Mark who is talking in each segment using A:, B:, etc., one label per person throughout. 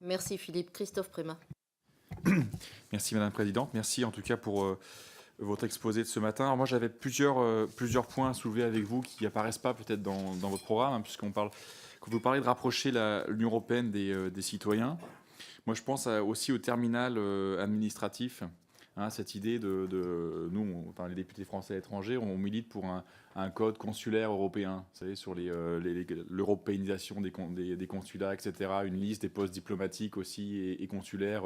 A: Merci Philippe. Christophe Prémat.
B: Merci Madame la Présidente. Merci en tout cas pour votre exposé de ce matin. Alors moi j'avais plusieurs points à soulever avec vous qui n'apparaissent pas peut-être dans votre programme, hein, quand vous parlez de rapprocher l'Union européenne des citoyens. Moi je pense aussi au terminal administratif. Hein, cette idée nous, enfin, les députés français à l'étranger, on milite pour un code consulaire européen, vous savez, sur l'européanisation des consulats, etc., une liste des postes diplomatiques aussi et consulaires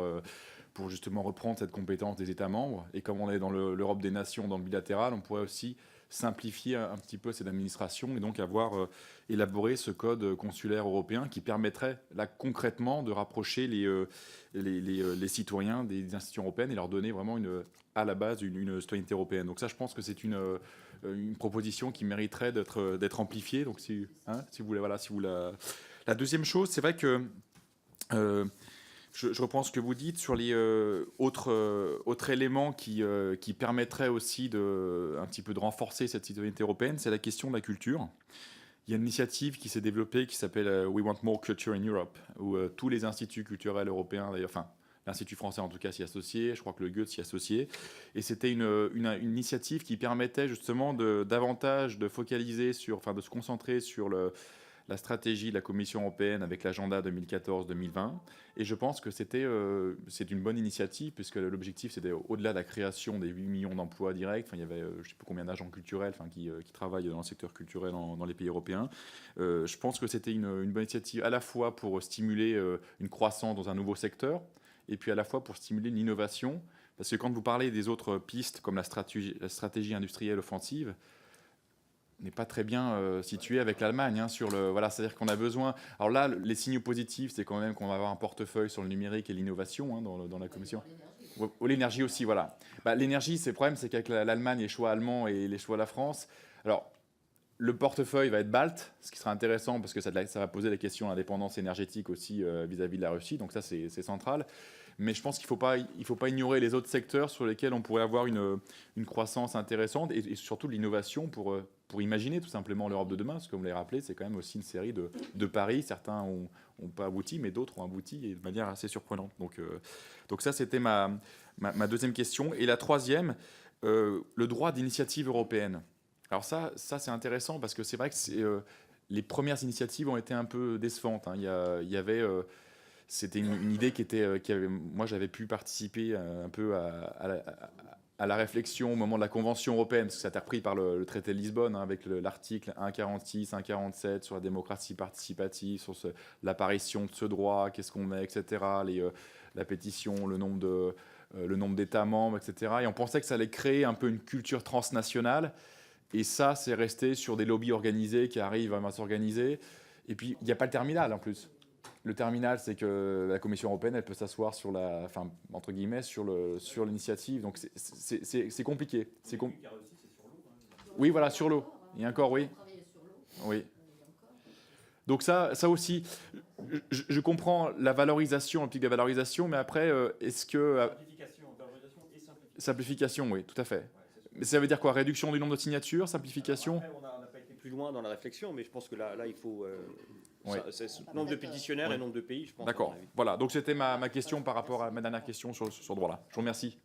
B: pour justement reprendre cette compétence des États membres. Et comme on est dans l'Europe des nations, dans le bilatéral, on pourrait aussi simplifier un petit peu cette administration et donc avoir élaboré ce code consulaire européen qui permettrait là concrètement de rapprocher les citoyens des institutions européennes et leur donner vraiment à la base une citoyenneté européenne. Donc ça, je pense que c'est une proposition qui mériterait d'être amplifiée. Donc si vous voulez, voilà, si vous la deuxième chose, c'est vrai que je reprends ce que vous dites sur les autres éléments qui permettraient aussi un petit peu de renforcer cette citoyenneté européenne, c'est la question de la culture. Il y a une initiative qui s'est développée qui s'appelle We Want More Culture in Europe, où tous les instituts culturels européens, d'ailleurs, enfin l'Institut français en tout cas s'y associait, je crois que le Goethe s'y associait, et c'était une initiative qui permettait justement davantage de focaliser de se concentrer sur la stratégie de la Commission européenne avec l'agenda 2014-2020. Et je pense que c'est une bonne initiative, puisque l'objectif, c'était au-delà de la création des 8 millions d'emplois directs. Enfin, il y avait je ne sais plus combien d'agents culturels qui travaillent dans le secteur culturel dans les pays européens. Je pense que c'était une bonne initiative à la fois pour stimuler une croissance dans un nouveau secteur, et puis à la fois pour stimuler l'innovation. Parce que quand vous parlez des autres pistes, comme la stratégie industrielle offensive, n'est pas très bien situé avec l'Allemagne voilà, c'est-à-dire qu'on a besoin. Alors là, les signaux positifs, c'est quand même qu'on va avoir un portefeuille sur le numérique et l'innovation dans la Commission. L'énergie aussi, voilà. L'énergie, le problème, c'est qu'avec l'Allemagne, les choix allemands et les choix de la France, alors le portefeuille va être balte, ce qui sera intéressant parce que ça va poser la question de l'indépendance énergétique aussi vis-à-vis de la Russie, donc ça c'est central. Mais je pense qu'il ne faut pas ignorer les autres secteurs sur lesquels on pourrait avoir une croissance intéressante et surtout de l'innovation pour imaginer tout simplement l'Europe de demain. Parce que comme vous l'avez rappelé, c'est quand même aussi une série de paris. Certains n'ont pas abouti, mais d'autres ont abouti et de manière assez surprenante. Donc ça, c'était ma deuxième question. Et la troisième, le droit d'initiative européenne. Alors ça c'est intéressant parce que c'est vrai que les premières initiatives ont été un peu décevantes. Hein. Il y avait... c'était une idée moi j'avais pu participer un peu à la réflexion au moment de la Convention européenne, parce que ça a été repris par le traité de Lisbonne, hein, avec l'article 146, 147 sur la démocratie participative, sur l'apparition de ce droit, qu'est-ce qu'on met, etc., la pétition, le nombre d'États membres, etc. Et on pensait que ça allait créer un peu une culture transnationale, et ça, c'est resté sur des lobbies organisés qui arrivent à s'organiser. Et puis, il n'y a pas le terminal en plus. Le terminal, c'est que la Commission européenne, elle peut s'asseoir entre guillemets, sur l'initiative. Donc c'est compliqué. Oui, voilà, sur l'eau. Et encore, oui. Oui. Donc ça aussi, je comprends la valorisation, l'optique de la valorisation, mais après, est-ce que...
C: Simplification, valorisation et simplification.
B: Simplification, oui, tout à fait. Mais ça veut dire quoi? Réduction du nombre de signatures, simplification?
C: Après, on n'a pas été plus loin dans la réflexion, mais je pense que là il faut...
B: Oui.
C: C'est nombre de pétitionnaires et nombre de pays, je pense.
B: D'accord. Voilà, donc c'était ma question par rapport à ma dernière question sur ce droit-là. Je vous remercie.